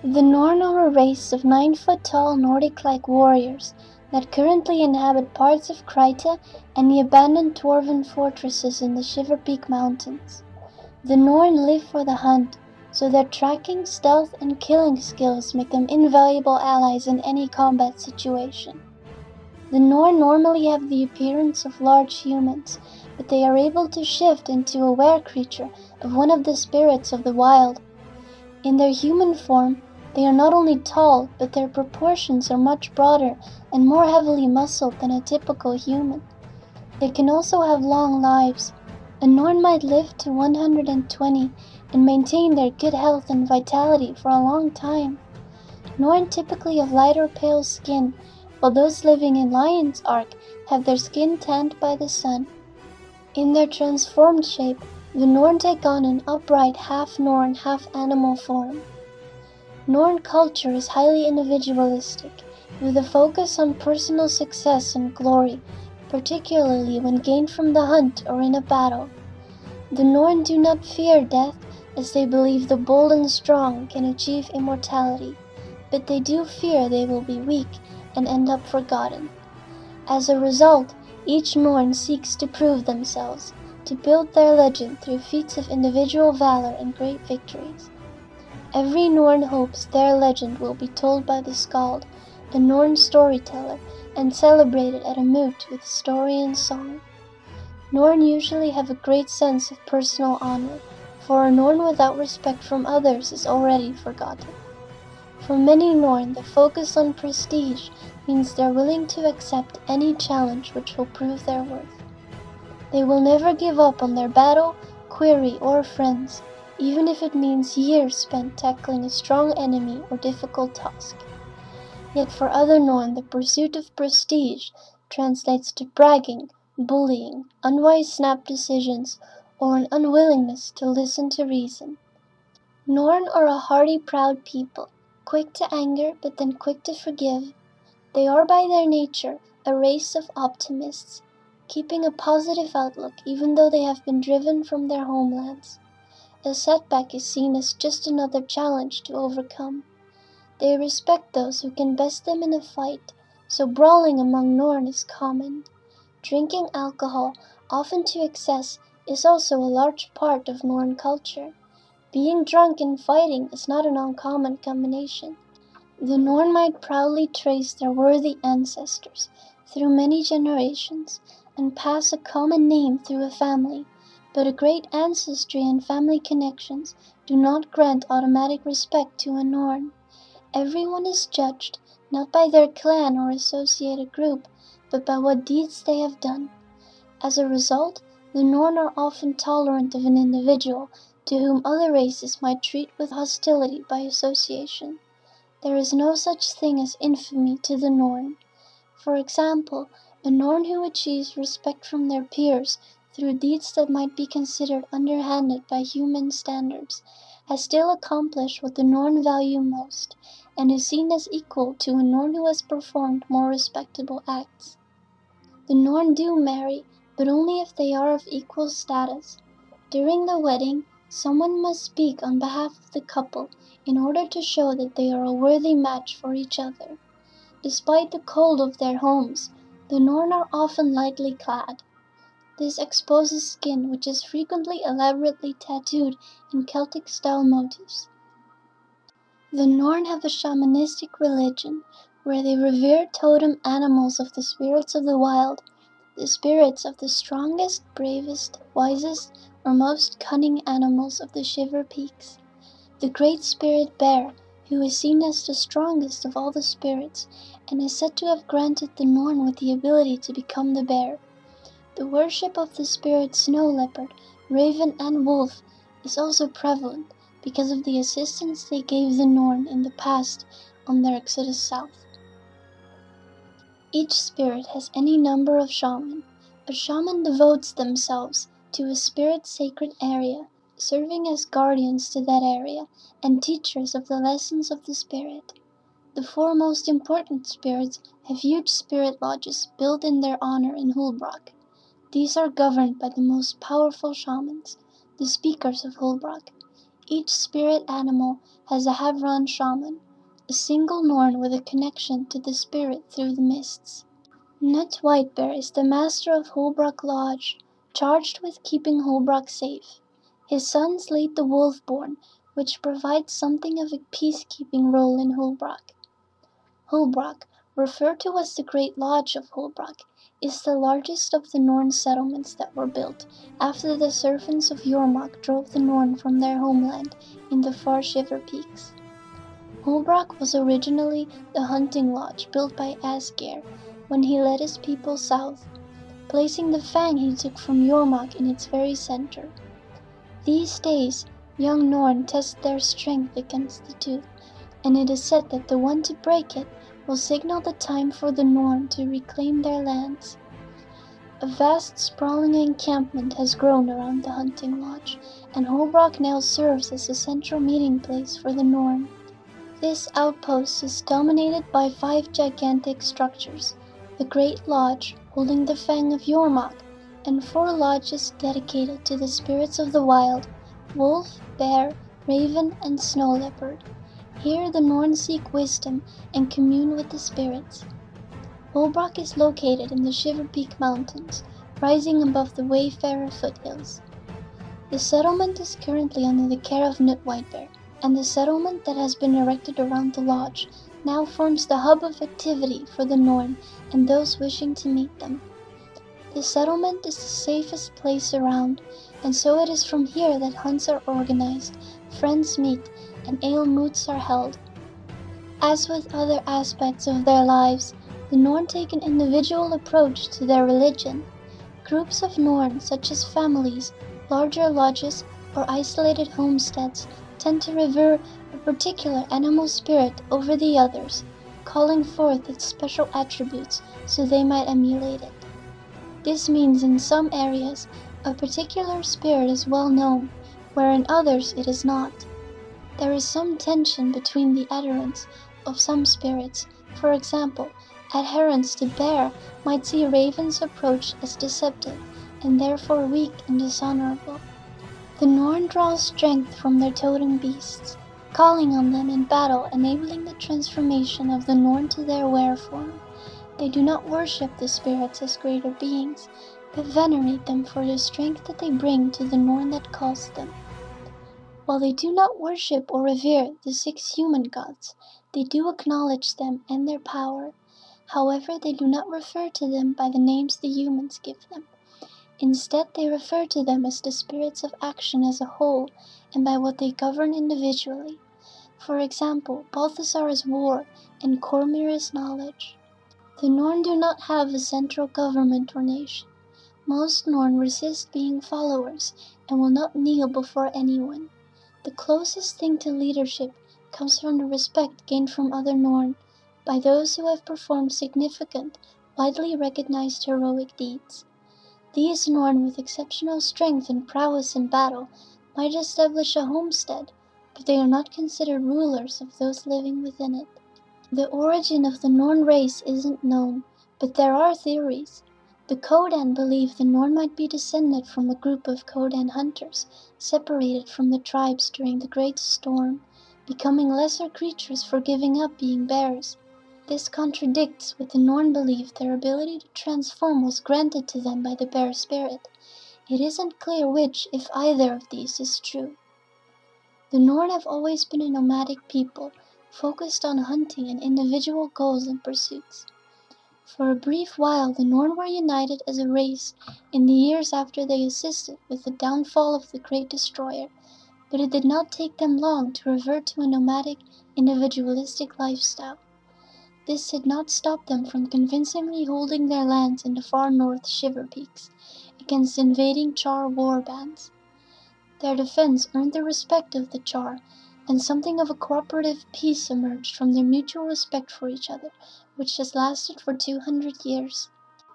The Norn are a race of 9-foot-tall Nordic-like warriors that currently inhabit parts of Krita and the abandoned dwarven fortresses in the Shiver Peak Mountains. The Norn live for the hunt, so their tracking, stealth, and killing skills make them invaluable allies in any combat situation. The Norn normally have the appearance of large humans, but they are able to shift into a were-creature of one of the spirits of the wild. In their human form, they are not only tall, but their proportions are much broader and more heavily muscled than a typical human. They can also have long lives. A Norn might live to 120 and maintain their good health and vitality for a long time. Norn typically have light or pale skin, while those living in Lion's Ark have their skin tanned by the sun. In their transformed shape, the Norn take on an upright half-Norn, half-animal form. Norn culture is highly individualistic, with a focus on personal success and glory, particularly when gained from the hunt or in a battle. The Norn do not fear death, as they believe the bold and strong can achieve immortality, but they do fear they will be weak and end up forgotten. As a result, each Norn seeks to prove themselves, to build their legend through feats of individual valor and great victories. Every Norn hopes their legend will be told by the Skald, a Norn storyteller, and celebrated at a moot with story and song. Norn usually have a great sense of personal honor, for a Norn without respect from others is already forgotten. For many Norn, the focus on prestige means they're willing to accept any challenge which will prove their worth. They will never give up on their battle, quarry, or friends, even if it means years spent tackling a strong enemy or difficult task. Yet for other Norn, the pursuit of prestige translates to bragging, bullying, unwise snap decisions, or an unwillingness to listen to reason. Norn are a hardy, proud people, quick to anger but then quick to forgive. They are by their nature a race of optimists, keeping a positive outlook even though they have been driven from their homelands. A setback is seen as just another challenge to overcome. They respect those who can best them in a fight, so brawling among Norn is common. Drinking alcohol, often to excess, is also a large part of Norn culture. Being drunk and fighting is not an uncommon combination. The Norn might proudly trace their worthy ancestors through many generations and pass a common name through a family, but a great ancestry and family connections do not grant automatic respect to a Norn. Everyone is judged not by their clan or associated group, but by what deeds they have done. As a result, the Norn are often tolerant of an individual to whom other races might treat with hostility by association. There is no such thing as infamy to the Norn. For example, a Norn who achieves respect from their peers through deeds that might be considered underhanded by human standards has still accomplished what the Norn value most, and is seen as equal to a Norn who has performed more respectable acts. The Norn do marry, but only if they are of equal status. During the wedding, someone must speak on behalf of the couple in order to show that they are a worthy match for each other. Despite the cold of their homes, the Norn are often lightly clad. This exposes skin which is frequently elaborately tattooed in Celtic-style motifs. The Norn have a shamanistic religion where they revere totem animals of the spirits of the wild, the spirits of the strongest, bravest, wisest, or most cunning animals of the Shiver Peaks. The Great Spirit Bear, who is seen as the strongest of all the spirits, and is said to have granted the Norn with the ability to become the bear. The worship of the spirit Snow Leopard, Raven, and Wolf is also prevalent because of the assistance they gave the Norn in the past on their exodus south. Each spirit has any number of shaman. A shaman devotes themselves to a spirit sacred area, serving as guardians to that area and teachers of the lessons of the spirit. The four most important spirits have huge spirit lodges built in their honor in Hoelbrak. These are governed by the most powerful shamans, the speakers of Hoelbrak. Each spirit animal has a Havran shaman, a single Norn with a connection to the spirit through the mists. Nut Whitebear is the master of Hoelbrak Lodge, charged with keeping Hoelbrak safe. His sons lead the Wolfborn, which provides something of a peacekeeping role in Hoelbrak. Hoelbrak, referred to as the Great Lodge of Hoelbrak, is the largest of the Norn settlements that were built after the servants of Jormak drove the Norn from their homeland in the far Shiver Peaks. Hoelbrak was originally the hunting lodge built by Asgeir when he led his people south, placing the fang he took from Jormak in its very center. These days, young Norn test their strength against the tooth, and it is said that the one to break it will signal the time for the Norn to reclaim their lands. A vast sprawling encampment has grown around the hunting lodge, and Hoelbrak now serves as a central meeting place for the Norn. This outpost is dominated by 5 gigantic structures, the Great Lodge holding the Fang of Jormak, and 4 lodges dedicated to the spirits of the wild, wolf, bear, raven, and snow leopard. Here the Norn seek wisdom and commune with the spirits. Hoelbrak is located in the Shiver Peak Mountains, rising above the Wayfarer foothills. The settlement is currently under the care of Nut Whitebear, and the settlement that has been erected around the lodge now forms the hub of activity for the Norn and those wishing to meet them. The settlement is the safest place around, and so it is from here that hunts are organized, friends meet, and ale moots are held. As with other aspects of their lives, the Norn take an individual approach to their religion. Groups of Norn, such as families, larger lodges, or isolated homesteads, tend to revere a particular animal spirit over the others, calling forth its special attributes so they might emulate it. This means in some areas a particular spirit is well known, where in others it is not. There is some tension between the adherents of some spirits. For example, adherents to bear might see ravens' approach as deceptive and therefore weak and dishonorable. The Norn draw strength from their totem beasts, calling on them in battle, enabling the transformation of the Norn to their were form. They do not worship the spirits as greater beings, but venerate them for the strength that they bring to the Norn that caused them. While they do not worship or revere the 6 human gods, they do acknowledge them and their power. However, they do not refer to them by the names the humans give them. Instead, they refer to them as the spirits of action as a whole, and by what they govern individually. For example, Balthasar is war, and Cormyr is knowledge. The Norn do not have a central government or nation. Most Norn resist being followers, and will not kneel before anyone. The closest thing to leadership comes from the respect gained from other Norn, by those who have performed significant, widely recognized heroic deeds. These Norn with exceptional strength and prowess in battle might establish a homestead, but they are not considered rulers of those living within it. The origin of the Norn race isn't known, but there are theories. The Kodan believe the Norn might be descended from a group of Kodan hunters, separated from the tribes during the Great Storm, becoming lesser creatures for giving up being bears. This contradicts with the Norn belief their ability to transform was granted to them by the bear spirit. It isn't clear which, if either of these, is true. The Norn have always been a nomadic people, focused on hunting and individual goals and pursuits. For a brief while, the Norn were united as a race in the years after they assisted with the downfall of the Great Destroyer, but it did not take them long to revert to a nomadic, individualistic lifestyle. This did not stop them from convincingly holding their lands in the far north Shiver Peaks against invading Char war bands. Their defense earned the respect of the Char, and something of a cooperative peace emerged from their mutual respect for each other, which has lasted for 200 years.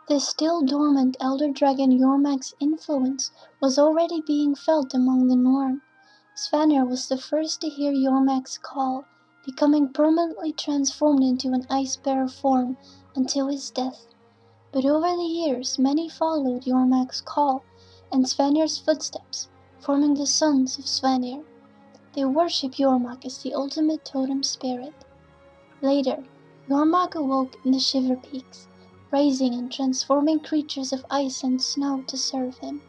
The still dormant elder dragon Jormak's influence was already being felt among the Norn. Svanir was the first to hear Jormak's call, becoming permanently transformed into an ice-bearer form until his death. But over the years, many followed Jormak's call and Svanir's footsteps, forming the Sons of Svanir. They worship Jormak as the ultimate totem spirit. Later, Jormak awoke in the Shiver Peaks, raising and transforming creatures of ice and snow to serve him.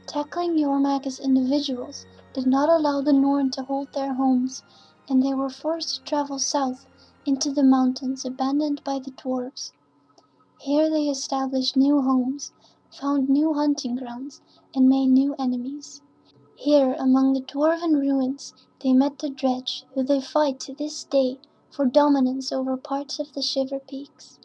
Tackling Jormak as individuals did not allow the Norn to hold their homes, and they were forced to travel south into the mountains abandoned by the dwarves. Here they established new homes, found new hunting grounds, and made new enemies. Here, among the dwarven ruins, they met the Dredge, who they fight to this day for dominance over parts of the Shiver Peaks.